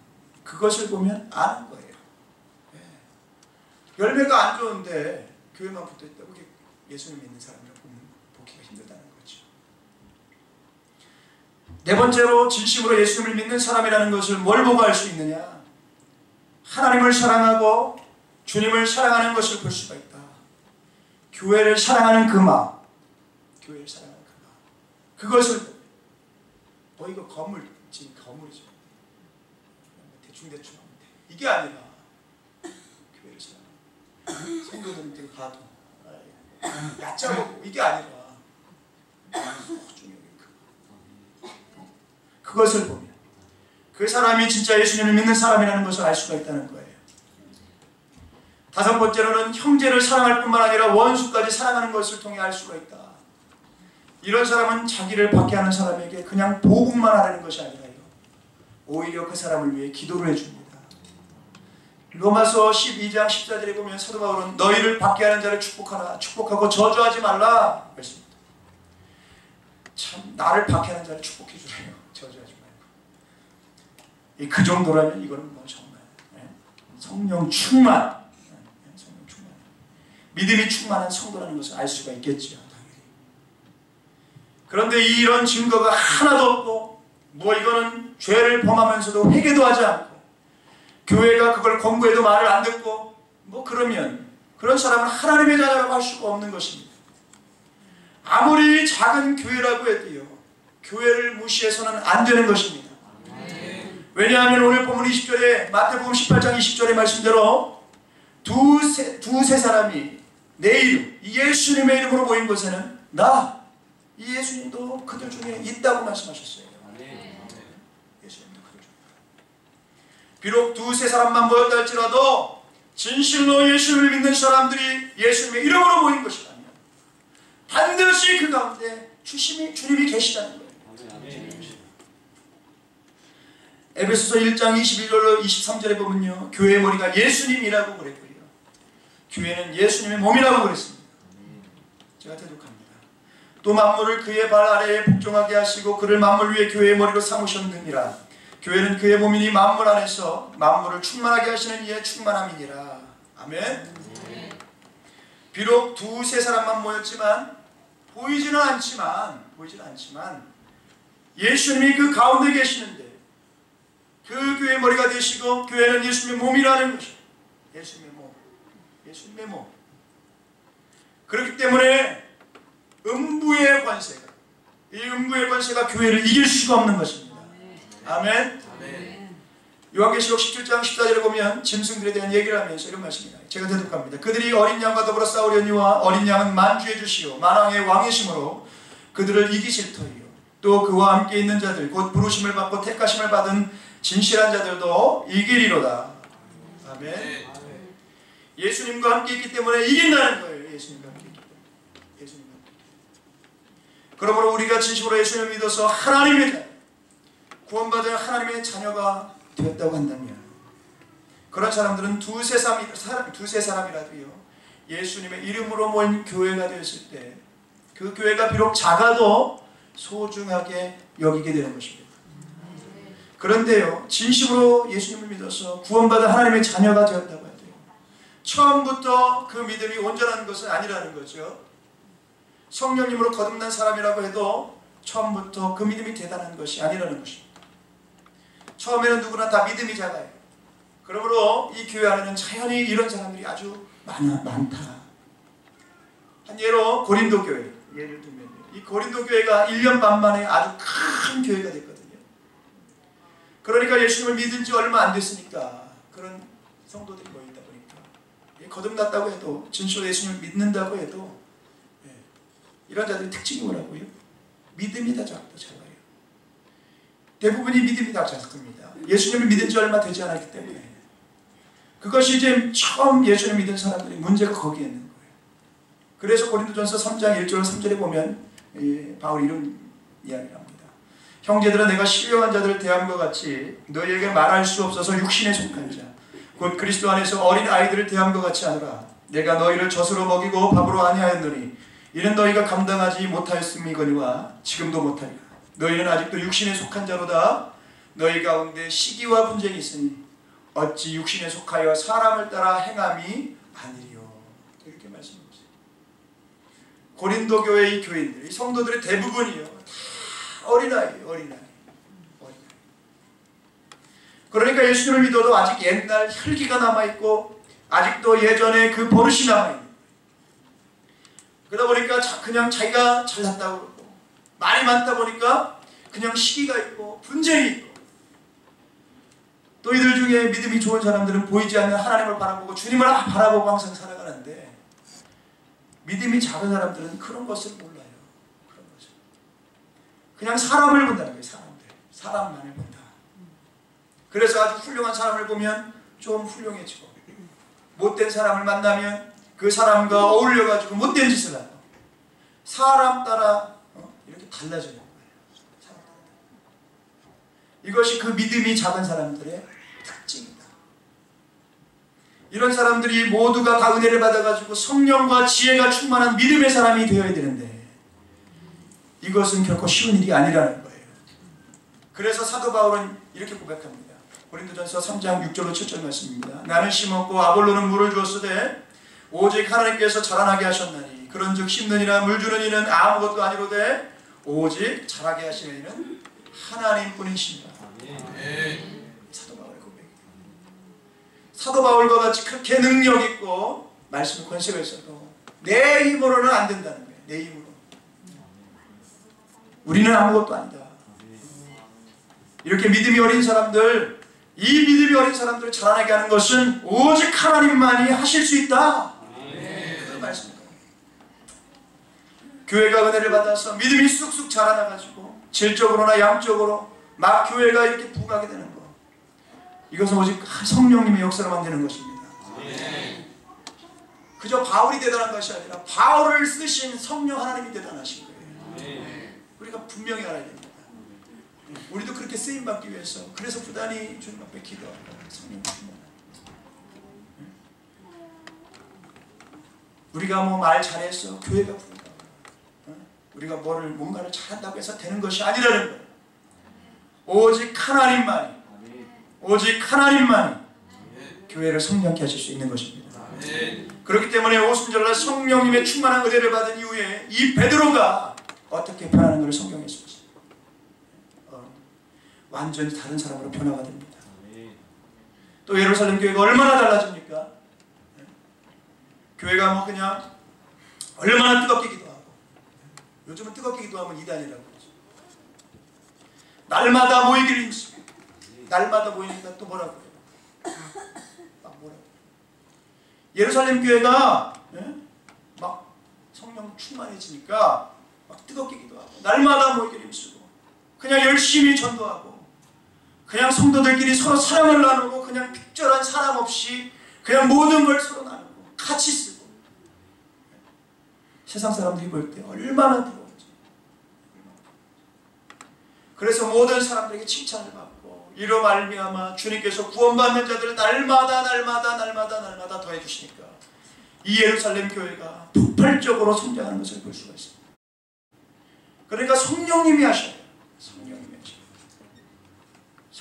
S1: 그것을 보면 아는 거예요. 네. 열매가 안 좋은데 교회만 붙어있다고 예수님 믿는 사람을 보기가 힘들다는 거죠. 네 번째로 진심으로 예수님을 믿는 사람이라는 것을 뭘 보고 알 수 있느냐? 하나님을 사랑하고 주님을 사랑하는 것을 볼 수가 있다. 교회를 사랑하는 그 마음, 교회를 사랑하는 그 마음, 그것을 이거 건물이죠. 대충대충 하면 돼. 이게 아니라 교회를 사랑하는 성도들한테 봐도 얕잡고 이게 아니라 소중히 그것을 보면 그 사람이 진짜 예수님을 믿는 사람이라는 것을 알 수가 있다는 거예요. 다섯 번째로는 형제를 사랑할 뿐만 아니라 원수까지 사랑하는 것을 통해 알 수가 있다. 이런 사람은 자기를 박해하는 사람에게 그냥 보복만 하라는 것이 아니라요. 오히려 그 사람을 위해 기도를 해줍니다. 로마서 12장 14절에 보면 사도 바울은 너희를 박해하는 자를 축복하라. 축복하고 저주하지 말라. 그랬습니다. 참 나를 박해하는 자를 축복해 주래요. 저주하지 말고. 그 정도라면 이거는 뭐 정말 성령 충만, 성령 충만, 믿음이 충만한 성도라는 것을 알 수가 있겠지요. 당연히. 그런데 이런 증거가 하나도 없고 뭐 이거는 죄를 범하면서도 회개도 하지 않고 교회가 그걸 권고해도 말을 안 듣고 뭐 그러면 그런 사람은 하나님의 자녀라고 할 수가 없는 것입니다. 아무리 작은 교회라고 해도요. 교회를 무시해서는 안 되는 것입니다. 왜냐하면 오늘 본문 20절에 마태복음 18장 20절의 말씀대로 두세 사람이 내 이름, 예수님의 이름으로 모인 곳에는 이 예수님도 그들 중에 있다고 말씀하셨어요. 예수님도 그들 중에. 비록 두세 사람만 모였다 할지라도 진실로 예수님을 믿는 사람들이 예수님의 이름으로 모인 것이라면 반드시 그 가운데 주님이 계시다는 거예요. 에베소서 1장 21절로 23절에 보면요. 교회의 머리가 예수님이라고 그랬고요. 교회는 예수님의 몸이라고 그랬습니다. 제가 대독합니다. 또 만물을 그의 발 아래에 복종하게 하시고 그를 만물 위에 교회의 머리로 삼으셨느니라. 교회는 그의 몸이니 만물 안에서 만물을 충만하게 하시는 이의 충만함이니라. 아멘. 비록 두세 사람만 모였지만 보이지는 않지만 예수님이 그 가운데 계시는데 그 교회의 머리가 되시고 교회는 예수님의 몸이라는 것이에요. 예수님의 몸. 그렇기 때문에 음부의 관세가 교회를 이길 수가 없는 것입니다. 아멘. 요한계시록 17장 14절에 보면 짐승들에 대한 얘기를 하면서 이런 말씀입니다. 제가 대독합니다. 그들이 어린 양과 더불어 싸우려니와 어린 양은 만주의 주시오 만왕의 왕이심으로 그들을 이기실 터이요. 또 그와 함께 있는 자들 곧 부르심을 받고 택하심을 받은 진실한 자들도 이기리로다. 아멘. 예수님과 함께 있기 때문에 이긴다는 거예요. 예수님과 함께 있기 때문에. 그러므로 우리가 진심으로 예수님을 믿어서 하나님의 자녀, 구원받은 하나님의 자녀가 되었다고 한다면 그런 사람들은 두세 사람이라도요. 예수님의 이름으로 모인 교회가 되었을 때 그 교회가 비록 작아도 소중하게 여기게 되는 것입니다. 그런데요. 진심으로 예수님을 믿어서 구원받은 하나님의 자녀가 되었다고 해도요. 처음부터 그 믿음이 온전한 것은 아니라는 거죠. 성령님으로 거듭난 사람이라고 해도 처음부터 그 믿음이 대단한 것이 아니라는 것입니다. 처음에는 누구나 다 믿음이 작아요. 그러므로 이 교회 안에는 자연히 이런 사람들이 아주 많다. 한 예로 고린도 교회 예를 들면 이 고린도 교회가 1년 반 만에 아주 큰 교회가 됐거든요. 그러니까 예수님을 믿은 지 얼마 안 됐으니까 그런 성도들이 모여있다 보니까 거듭났다고 해도 진실로 예수님을 믿는다고 해도 이런 자들의 특징이 뭐라고요? 믿음이 다 작고 작아요. 대부분이 믿음이 다 작습니다. 예수님을 믿은 지 얼마 되지 않았기 때문에 그것이 이제 처음 예수님을 믿은 사람들이 문제가 거기에 있는 거예요. 그래서 고린도전서 3장 1절 3절에 보면 바울이 이런 이야기를 합니다. 형제들아 내가 신령한 자들을 대한 것 같이 너희에게 말할 수 없어서 육신에 속한 자 곧 그리스도 안에서 어린 아이들을 대한 것 같이 하노라. 내가 너희를 젖으로 먹이고 밥으로 아니하였노니 이는 너희가 감당하지 못하였음이거니와 지금도 못하리라. 너희는 아직도 육신에 속한 자로다. 너희 가운데 시기와 분쟁이 있으니 어찌 육신에 속하여 사람을 따라 행함이 아니리요. 이렇게 말씀하세요. 고린도 교회의 교인들, 이 성도들의 대부분이요 다 어린아이. 그러니까 예수님을 믿어도 아직 옛날 혈기가 남아있고 아직도 예전에 그 버릇이 남아있는 거예요. 그러다 보니까 그냥 자기가 잘났다고 그러고 말이 많다 보니까 그냥 시기가 있고 분쟁이 있고 또 이들 중에 믿음이 좋은 사람들은 보이지 않는 하나님을 바라보고 주님을 바라보고 항상 살아가는데 믿음이 작은 사람들은 그런 것을 몰라요. 그런 것을. 그냥 사람을 본다는 거예요. 사람만을 본다. 그래서 아주 훌륭한 사람을 보면 좀 훌륭해지고 못된 사람을 만나면 그 사람과 어울려가지고 못된 짓을 하고 사람 따라 이렇게 달라지는 거예요. 이것이 그 믿음이 작은 사람들의 특징이다. 이런 사람들이 모두가 다 은혜를 받아가지고 성령과 지혜가 충만한 믿음의 사람이 되어야 되는데 이것은 결코 쉬운 일이 아니라는 거예요. 그래서 사도 바울은 이렇게 고백합니다. 고린도전서 3장 6절로 7절 말씀입니다. 나는 심었고 아볼로는 물을 주었으되 오직 하나님께서 자라나게 하셨나니 그런즉 심는 이나 물 주는 이는 아무것도 아니로되 오직 자라게 하시는 이는 하나님뿐이십니다. 사도 바울의 고백입니다. 사도 바울과 같이 그렇게 능력 있고 말씀의 권세가 있어도 내 힘으로는 안 된다는 거예요. 내 힘으로. 우리는 아무것도 아니다. 이렇게 믿음이 어린 사람들, 이 믿음이 어린 사람들을 자라나게 하는 것은 오직 하나님만이 하실 수 있다. 그 말씀입니다. 교회가 은혜를 받아서 믿음이 쑥쑥 자라나가지고 질적으로나 양적으로 막 교회가 이렇게 부각하게 되는 것, 이것은 오직 성령님의 역사로만 되는 것입니다. 그저 바울이 대단한 것이 아니라 바울을 쓰신 성령 하나님이 대단하신 거예요. 우리가 분명히 알아야 됩니다. 우리도 그렇게 쓰임받기 위해서 그래서 부단히 주님 앞에 기도하고 성령 충만하고 우리가 뭐 말 잘해서 교회가 부른다고 우리가 뭔가를 잘한다고 해서 되는 것이 아니라는 거예요. 오직 하나님만이 교회를 성령케 하실 수 있는 것입니다. 그렇기 때문에 오순절날 성령님의 충만한 은혜를 받은 이후에 이 베드로가 어떻게 변하는 것을 성경에 있습니다. 완전히 다른 사람으로 변화가 됩니다. 또 예루살렘 교회가 얼마나 달라집니까? 교회가 뭐 그냥 얼마나 뜨겁게 기도하고, 요즘은 뜨겁게 기도하면 이단이라고 그러죠. 날마다 모이기를 힘쓰고, 날마다 모이니까 또 뭐라고 해요? 막 뭐라고. 예루살렘 교회가 막 성령 충만해지니까 막 뜨겁게 기도하고, 날마다 모이기를 힘쓰고, 그냥 열심히 전도하고, 그냥 성도들끼리 서로 사랑을 나누고 그냥 특별한 사람 없이 그냥 모든 걸 서로 나누고 같이 쓰고 세상 사람들이 볼 때 얼마나 부러운지. 그래서 모든 사람들에게 칭찬을 받고 이로 말미암아 주님께서 구원받는 자들을 날마다 더해 주시니까 이 예루살렘 교회가 폭발적으로 성장하는 것을 볼 수가 있습니다. 그러니까 성령님이 하셔요.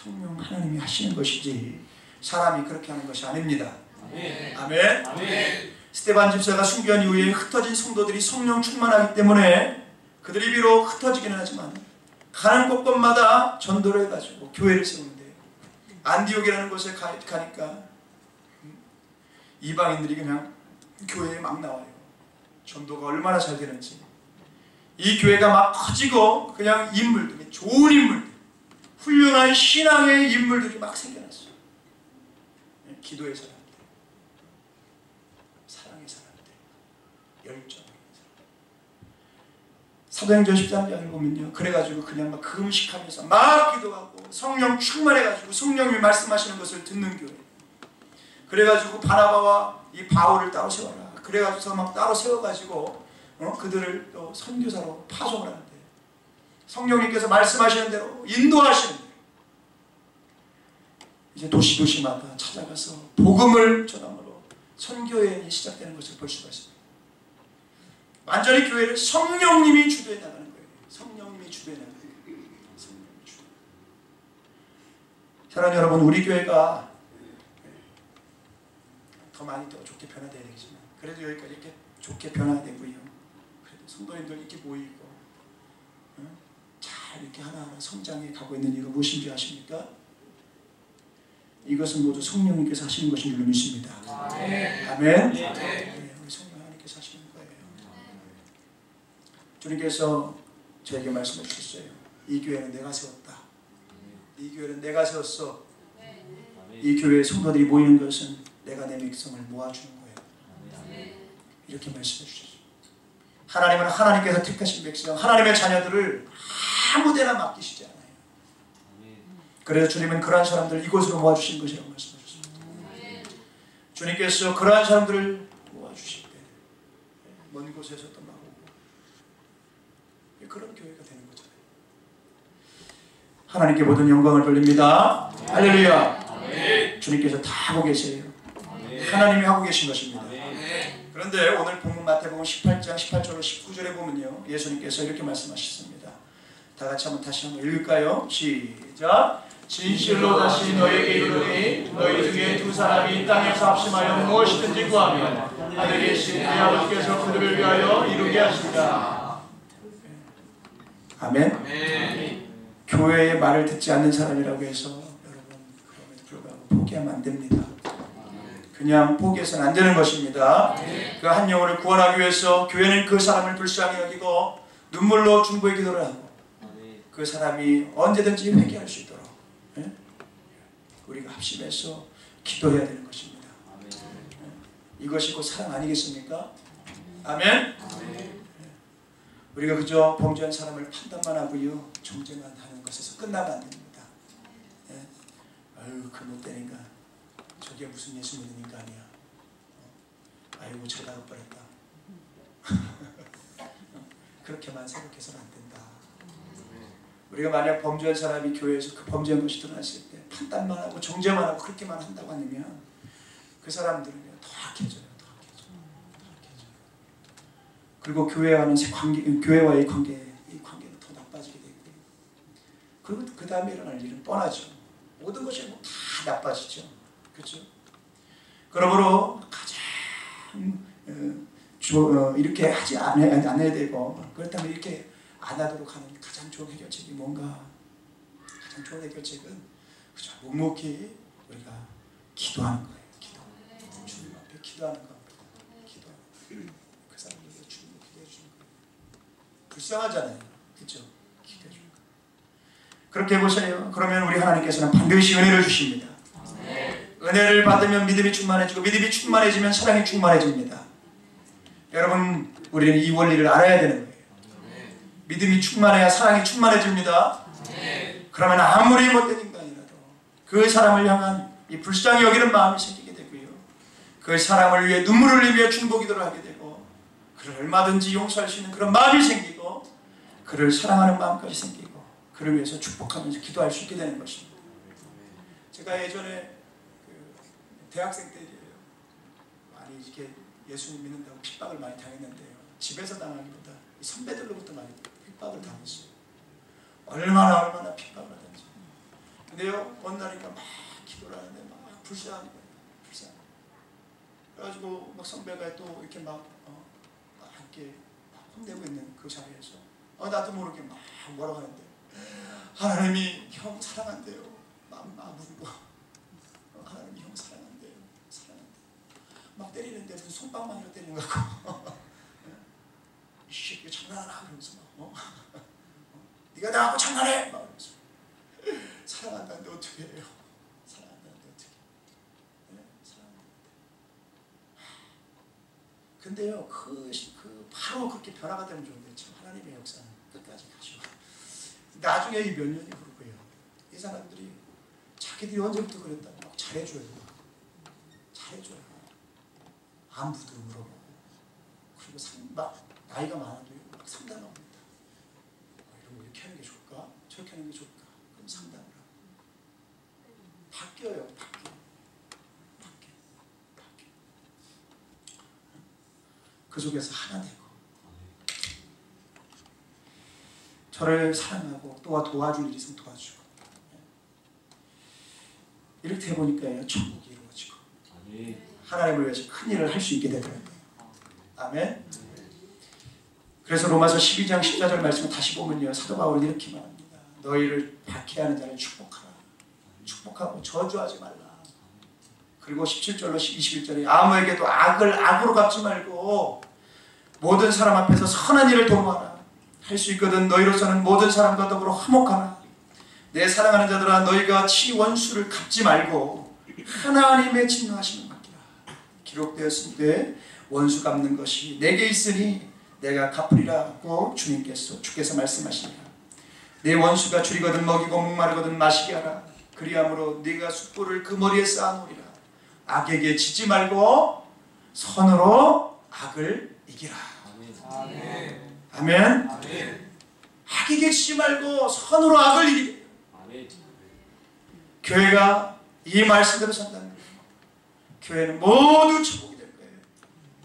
S1: 성령 하나님이 하시는 것이지 사람이 그렇게 하는 것이 아닙니다. 아멘. 스데반 집사가 순교한 이후에 흩어진 성도들이 성령 충만하기 때문에 그들이 비록 흩어지기는 하지만 가는 곳곳마다 전도를 해가지고 교회를 세우는데 안디옥이라는 곳에 가니까 이방인들이 그냥 교회에 막 나와요. 전도가 얼마나 잘 되는지. 이 교회가 막 커지고 그냥 인물들이, 좋은 인물들, 훌륭한 신앙의 인물들이 막 생겨났어요. 기도의 사람들, 사랑의 사람들, 열정의 사람들. 사도행전 13장을 보면요, 그래가지고 그냥 막 금식하면서 막 기도하고 성령 충만해가지고 성령님이 말씀하시는 것을 듣는 교회. 그래가지고 바나바와 이 바울을 따로 세워라. 그래가지고 막 따로 세워가지고 그들을 또 선교사로 파송을 하는데, 성령님께서 말씀하시는 대로 인도하시는 대로 이제 도시마다 찾아가서 복음을 전함으로 선교여행이 시작되는 것을 볼 수가 있습니다. 완전히 교회를 성령님이 주도해 나가는 거예요. 성령님이 주도해 나가는 거예요. 성령님이 주도해. 사랑하는 여러분, 우리 교회가 더 많이 더 좋게 변화되어야 되겠지만, 그래도 여기까지 이렇게 좋게 변화되고요, 그래도 성도님들 이렇게 모이고 잘 이렇게 하나하나 성장해 가고 있는 이유가 무엇인지 아십니까? 이것은 모두 성령님께서 하시는 것인 줄로 믿습니다. 아멘. 네, 우리 성령 하나님께서 하시는 거예요. 주님께서 저에게 말씀해 주셨어요. 이 교회는 내가 세웠다. 이 교회는 내가 세웠어. 이 교회에 성도들이 모이는 것은 내가 내 백성을 모아주는 거예요. 이렇게 말씀해 주셨어요. 하나님은 하나님께서 택하신 백성, 하나님의 자녀들을 아무데나 맡기시지 않아요. 그래서 주님은 그러한 사람들을 이곳으로 모아주신 것이라고 말씀하셨습니다. 주님께서 그러한 사람들을 모아주실 때 먼 곳에서 또 막 오고, 그런 교회가 되는 거잖아요. 하나님께 모든 영광을 돌립니다. 할렐루야. 주님께서 다 하고 계세요. 하나님이 하고 계신 것입니다. 그런데 오늘 본문 마태복음 18장 18절로 19절에 보면요, 예수님께서 이렇게 말씀하셨습니다. 다 같이 다시 한번 읽을까요? 시작. 진실로 다시 너에게 이르노니 너희 중에 두 사람이 땅에서 합심하여 무엇이든지 구하면 하늘에 계신 내 아버지께서 그들을 위하여 이루게 하시리라. 아멘. 교회의 말을 듣지 않는 사람이라고 해서 여러분 그럼에도 불구하고 포기하면 안 됩니다. 그냥 포기해서는 안 되는 것입니다. 그 한 영혼을 구원하기 위해서 교회는 그 사람을 불쌍히 여기고 눈물로 중보의 기도를 하고 그 사람이 언제든지 회개할 수 있도록 우리가 합심해서 기도해야 되는 것입니다. 이것이 곧 사랑 아니겠습니까? 아멘. 우리가 그저 범죄한 사람을 판단만 하고요, 정죄만 하는 것에서 끝나면 안 됩니다. 아유, 그 못된 인간, 저게 무슨 예수 믿는 인간이야. 아이고, 저 나갈 뻔했다. 그렇게만 생각해서는 안 된다. 우리가 만약 범죄한 사람이 교회에서 그 범죄한 것이 드러났을 때 판단만 하고 정죄만 하고 그렇게만 한다고 하면 그 사람들은요, 더 악해져요. 더 악해져요. 더 악해져요. 그리고 교회와의 관계, 이 관계는 더 나빠지게 되고요. 그리고 그 다음에 일어날 일은 뻔하죠. 모든 것이 뭐 다 나빠지죠. 그렇죠? 그러므로 가장 이렇게 하지 않아야 되고, 그렇다면 이렇게 안 하도록 하는 가장 좋은 해결책이 뭔가? 가장 좋은 해결책은 그저 묵묵히 우리가 기도하는 거예요. 기도. 주님 앞에 기도하는 겁니다. 기도하는 거예요. 그 사람들도 주님 기도해 주는 거예요. 불쌍하잖아요. 그렇죠? 기도해 주는 거예요. 그렇게 해보세요. 그러면 우리 하나님께서는 반드시 은혜를 주십니다. 은혜를 받으면 믿음이 충만해지고, 믿음이 충만해지면 사랑이 충만해집니다. 여러분, 우리는 이 원리를 알아야 되는 거예요. 믿음이 충만해야 사랑이 충만해집니다. 그러면 아무리 못된 인간이라도 그 사람을 향한 이 불쌍히 여기는 마음이 생기게 되고요, 그 사람을 위해 눈물을 흘리며 중보기도를 하게 되고, 그를 얼마든지 용서할 수 있는 그런 마음이 생기고, 그를 사랑하는 마음까지 생기고, 그를 위해서 축복하면서 기도할 수 있게 되는 것입니다. 제가 예전에 대학생 때예요. 많이 이렇게 예수님 믿는다고 핍박을 많이 당했는데요, 집에서 당하기보다 선배들로부터 많이 핍박을 당했어요. 얼마나 핍박을 하든지. 근데요, 어느 날인가 막 기도를 하는데 막 불쌍한 거예요. 불쌍한 거예요. 그래가지고 막 선배가 또 이렇게 막 이렇게 혼내고 있는 그 자리에서 나도 모르게 막 뭐라고 하는데, 하나님이 형 사랑한대요. 마음 아프고 하나님이 형 사랑한대요. 사랑한대요. 막 때리는데 무슨 손방망이로 때리는 것 같고 이 새끼 장난하나 그러면서 네가 나하고 장난해 막 그러면서 사랑한다는데 어떻게 해요? 사랑한다는데 어떻게? 네? 사랑한다는데. 근데요, 바로 그렇게 변화가 되면 좋은데 참 하나님의 역사는 끝까지 가죠. 나중에 이 몇 년이 흐르고요, 이 사람들이 자기들이 언제부터 그랬다고 막 잘해줘요. 잘해줘요. 안부도 물어보고, 그리고 막 나이가 많아도 막 상담합니다. 이런 거 이렇게 하는 게 좋을까? 저렇게 하는 게 좋을까? 그럼 상담을 하고. 바뀌어요. 바뀌어. 그 속에서 하나 되고, 저를 사랑하고 또 도와줄 일이 있으면 도와주고, 이렇게 해보니까요, 천국이 이루어지고 하나님을 위해서 큰 일을 할 수 있게 되더라고요. 아멘. 그래서 로마서 12장 14절 말씀을 다시 보면요, 사도 바울은 이렇게 말합니다. 너희를 박해하는 자를 축복하라. 축복하고 저주하지 말라. 그리고 17절로 21절에 아무에게도 악을 악으로 갚지 말고 모든 사람 앞에서 선한 일을 도모하라. 할 수 있거든 너희로서는 모든 사람과 더불어 화목하라. 내 사랑하는 자들아, 너희가 친히 원수를 갚지 말고 하나님의 진노하시는 맡기라. 기록되었으되 원수 갚는 것이 내게 있으니 내가 갚으리라고 주께서 말씀하시니라. 내 원수가 줄이거든 먹이고 목마르거든 마시게 하라. 그리함으로 네가 숯불을 그 머리에 쌓아놓으리라. 악에게 지지 말고 선으로 악을 이기라. 아멘. 아멘. 아멘. 악에게 지지 말고 선으로 악을 이기라. 아멘. 교회가 이 말씀대로 산다는 거예요. 교회는 모두 천국이 될 거예요.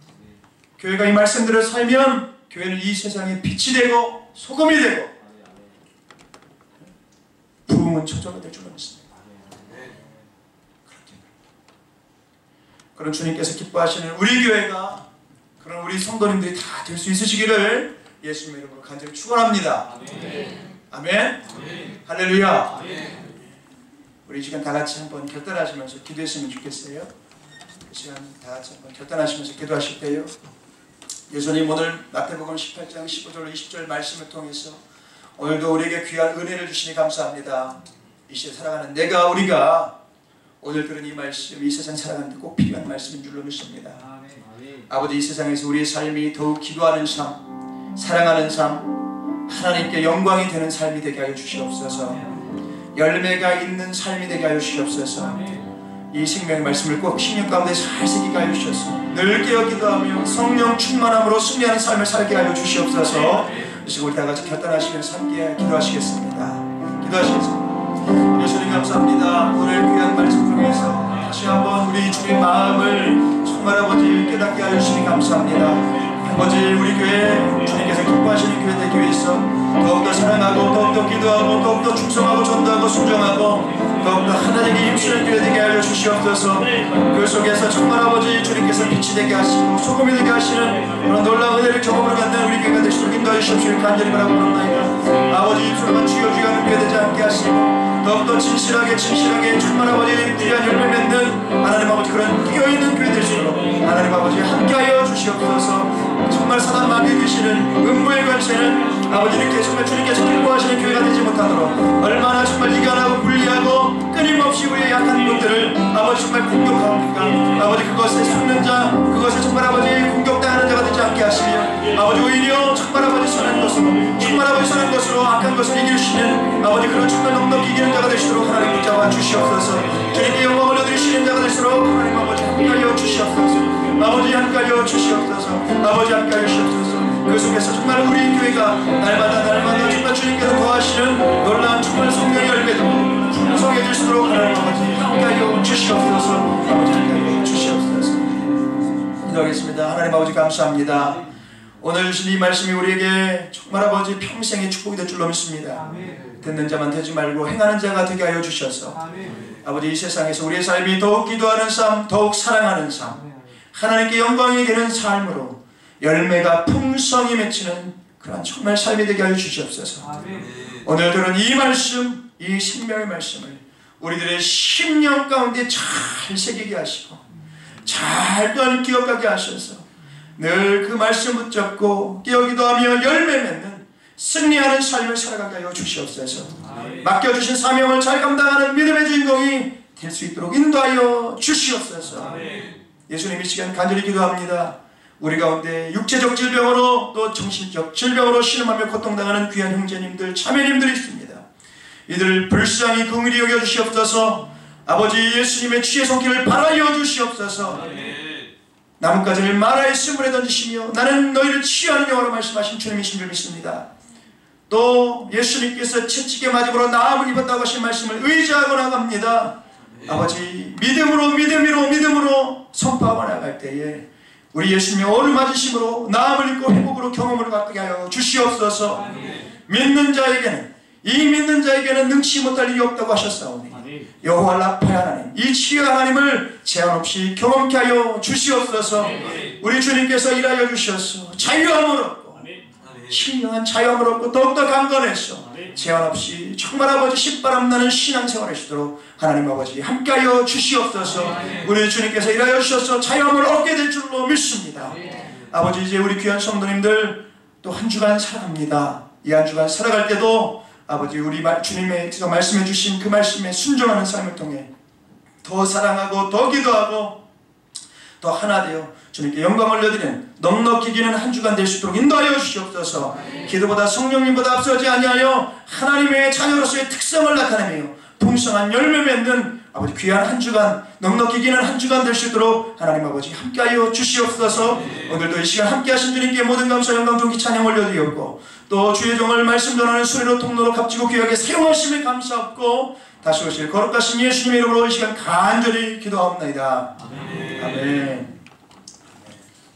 S1: 아멘. 교회가 이 말씀대로 살면 교회는 이 세상에 빛이 되고 소금이 되고 부흥은 초조가 될 줄로 믿습니다. 그런 주님께서 기뻐하시는 우리 교회가, 그런 우리 성도님들이 다 될 수 있으시기를 예수님의 이름으로 간절히 축원합니다. 아멘. 아멘. 아멘. 할렐루야. 아멘. 우리 이 시간 다 같이 한번 결단하시면서 기도했으면 좋겠어요. 이 시간 다 같이 한번 결단하시면서 기도하실 때요, 예수님 오늘 마태복음 18장 15절로 20절 말씀을 통해서 오늘도 우리에게 귀한 은혜를 주시니 감사합니다. 이 시대 살아가는 우리가 오늘 들은 이 말씀, 이 세상 살아가는 데 꼭 필요한 말씀인 줄로 믿습니다. 아버지, 이 세상에서 우리의 삶이 더욱 기도하는 삶, 사랑하는 삶, 하나님께 영광이 되는 삶이 되게 하여 주시옵소서. 열매가 있는 삶이 되게 하여 주시옵소서. 이 생명의 말씀을 꼭 신령 가운데 잘 새기게 하여 주셔서 늘 깨어 기도하며 성령 충만함으로 승리하는 삶을 살게 하여 주시옵소서. 우리 다 같이 결단하시면서 함께 기도하시겠습니다. 기도하시겠습니다. 예수님 감사합니다. 오늘 귀한 말씀 통해서 다시 한번 우리 주님 마음을 정말 아버지 깨닫게 하여 주시니 감사합니다. 아버지, 우리 교회 주님께서 기뻐하시는 교회 되기 위해서 더욱더 사랑하고 더욱더 기도하고 더욱더 충성하고 전도하고 순종하고 더욱더 하나님께 힘쓰는 교회 되게 하여 주시옵소서. 그 속에서 정말 아버지 주님께서 빛이 되게 하시고 소금이 되게 하시는 그런 놀라운 은혜를 경험으로 갖는 우리 교회가 되시도록 인도하여 주시옵시길 간절히 바라옵나이다. 아버지, 입술로만 주여 주여 하는 교회 되지 않게 하시고 더욱더 진실하게 정말 아버지 귀한 열매 맺는 하나님 아버지 그런 끼어있는 교회 될수록 하나님 아버지 함께하여 주시옵소서. 정말 사단 마귀에 계시는 음부의 권세는 아버지께 정말 주님께서 기뻐하시는 교회가 되지 못하도록 얼마나 정말 이간하고 분리하고 끊임없이 우리의 약한 것들을 아버지 정말 공격합니까? 아버지, 그것에 숨는 자, 그것에 정말 아버지 공격당하는 자가 되지 않게 하시며 아버지 오히려 정말 아버지 선한 것으로 정말 아버지 선한 것으로 악한 것을 이기시는 아버지 그런 정말 넉넉히 이기는 자가 되시도록 하나님 붙잡아 주시옵소서. 주님께 영광을 얻으시는 자가 되시도록 하나님 아버지 함께하여 주시옵소서. 아버지 함께하여 주시옵소서. 아버지 함께하여 주시옵소서. 그 속에서 정말 우리 교회가 날마다 정말 주님께서 거하시는 놀라운 정말 성령의 열매도 풍성해질 수 있도록 하나님 아버지 함께하여 주시옵소서. 아버지 함께하여 주시옵소서. 기도하겠습니다. 하나님 아버지 감사합니다. 오늘 주신 이 말씀이 우리에게 정말 아버지 평생의 축복이 될 줄로 믿습니다. 듣는 자만 되지 말고 행하는 자가 되게 하여 주셔서 아버지, 이 세상에서 우리의 삶이 더욱 기도하는 삶, 더욱 사랑하는 삶, 하나님께 영광이 되는 삶으로 열매가 풍성히 맺히는 그런 정말 삶이 되게 하여 주시옵소서. 오늘 들은 이 말씀, 이 생명의 말씀을 우리들의 심령 가운데 잘 새기게 하시고 잘 또한 기억하게 하셔서 늘 그 말씀 붙잡고 깨어기도하며 열매 맺는 승리하는 삶을 살아가게 하여 주시옵소서. 맡겨주신 사명을 잘 감당하는 믿음의 주인공이 될 수 있도록 인도하여 주시옵소서. 예수님 이 시간 간절히 기도합니다. 우리 가운데 육체적 질병으로 또 정신적 질병으로 신음하며 고통당하는 귀한 형제님들 자매님들이 있습니다. 이들을 불쌍히 긍휼히 여겨주시옵소서. 아버지 예수님의 주의 손길을 바라여 주시옵소서. 나뭇가지를 마라의 수물에 던지시며 나는 너희를 치유하는 영으로 말씀하신 주님이신 줄 믿습니다. 또 예수님께서 채찍에 맞음으로 나음을 입었다고 하신 말씀을 의지하고 나갑니다. 아버지 믿음으로 선포하고 나갈 때에 우리 예수님의 오늘 맞으심으로 나음을 입고 회복으로 경험을 갖게 하여 주시옵소서. 믿는 자에게는 능치 못할 일이 없다고 하셨사오니 여호와 라파의 하나님, 이 치유 하나님을 제한 없이 경험케 하여 주시옵소서. 우리 주님께서 일하여 주셔서 자유함을 얻고 신령한 자유함을 얻고 더욱더 강건해서 제한 없이 정말 아버지 신바람 나는 신앙생활을 하시도록 하나님 아버지 함께하여 주시옵소서. 우리 주님께서 일하여 주셔서 자유함을 얻게 될 줄로 믿습니다. 아버지 이제 우리 귀한 성도님들 또 한 주간 살아갑니다. 이 한 주간 살아갈 때도 아버지 우리 주님께서 말씀해 주신 그 말씀에 순종하는 삶을 통해 더 사랑하고 더 기도하고 더 하나 되어 주님께 영광을 올려드리는 넉넉히 기는 한 주간 될 수 있도록 인도하여 주시옵소서. 기도보다 성령님보다 앞서지 아니하여 하나님의 자녀로서의 특성을 나타내며 풍성한 열매 맺는 아버지 귀한 한 주간 넉넉히 기는 한 주간 될 수 있도록 하나님 아버지 함께하여 주시옵소서. 오늘도 이 시간 함께하신 주님께 모든 감사 영광 존귀 찬양 올려드리옵고 또 주의 종을 말씀 전하는 소리로 통로로 값지고 귀하게 사용하심을 감사하고 다시 오실 거룩하신 예수님의 이름으로 이 시간 간절히 기도하옵나이다. 아멘. 아멘.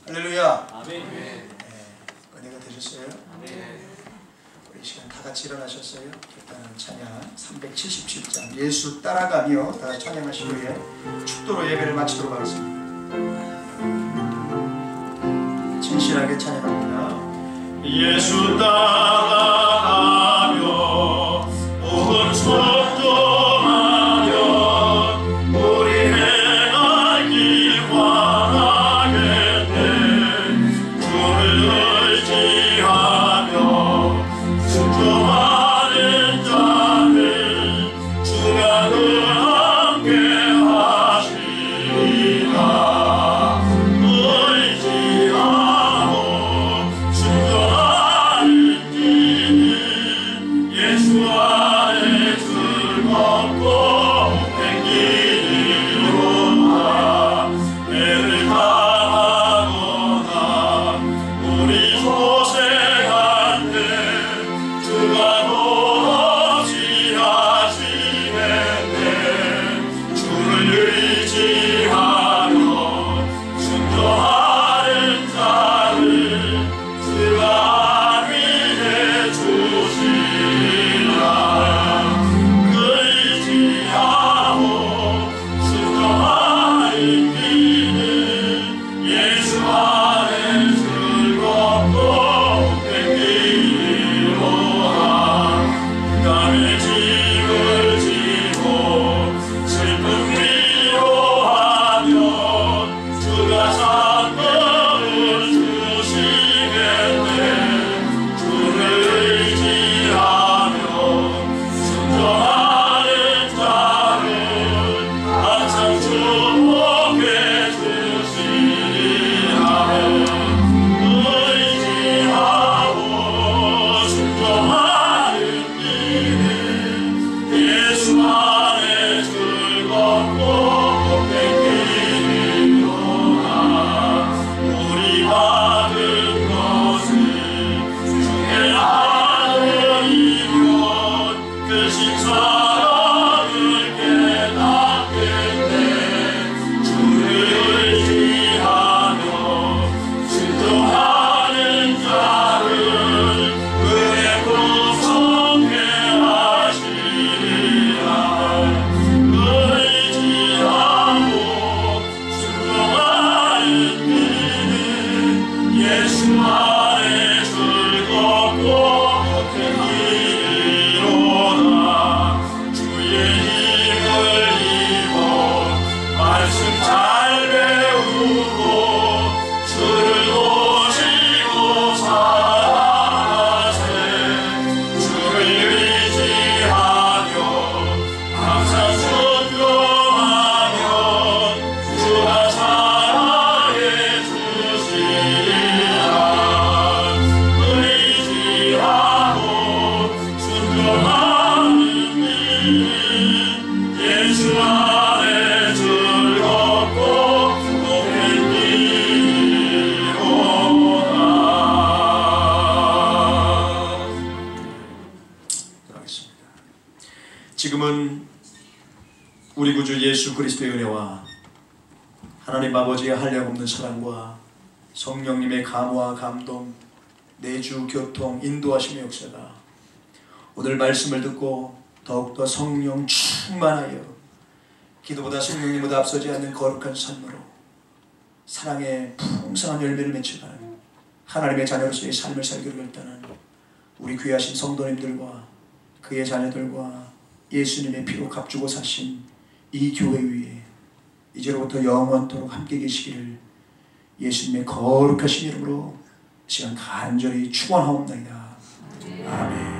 S1: 할렐루야. 아멘. 은혜가 되셨어요? 아멘. 우리 이 시간 다 같이 일어나셨어요? 일단은 찬양 377장 예수 따라가며 다 찬양하신 후에 축도로 예배를 마치도록 하겠습니다. 진실하게 찬양합니다. 예수 따라가며 온 순종하며 우리 행할 길 원하겠네. 주를 의지하며 순종하는 자를 주가 함께 하시리라. 의지하고 순종하는 길은 예수 안에 즐겁고 행기로다. 애를 당하거나 우리 소생할 때 주가 도없이 하시겠네. 주를 의지하며 순종하는 자를 주가 위해 주시라. 의지하고 순종하는 길은 예수 안에 즐겁고 행기로다. 남의 짐을 지고 슬픔 위로하며 주가 상급을 주시겠네. 주를 의지하며 순종하는 자를 항상 축복해 주시리라. 의지하고 순종하는 길은 예수 안에 즐겁고 행기로다. 우리 받은 것을 주의 아들이면 그 신사랑을 깨닫겠네. 주를 의지하며 순종하는 자를 은혜 구속해 하시리라. 의지하고 순종하는 길은 예수 안에 즐겁고 행기로다. 지금은 우리 구주 예수 그리스도의 은혜와 하나님 아버지의 한량없는 사랑과 성령님의 감화 감동, 내주 교통 인도하심의 역사가 오늘 말씀을 듣고 더욱더 성령 충만하여 기도보다 성령님보다 앞서지 않는 거룩한 삶으로 사랑의 풍성한 열매를 맺혀가는 하나님의 자녀로서의 삶을 살기로 결단한 우리 귀하신 성도님들과 그의 자녀들과 예수님의 피로 값주고 사신 이 교회 위에 이제로부터 영원토록 함께 계시기를 예수님의 거룩하신 이름으로 시간 간절히 축원하옵나이다. 아멘.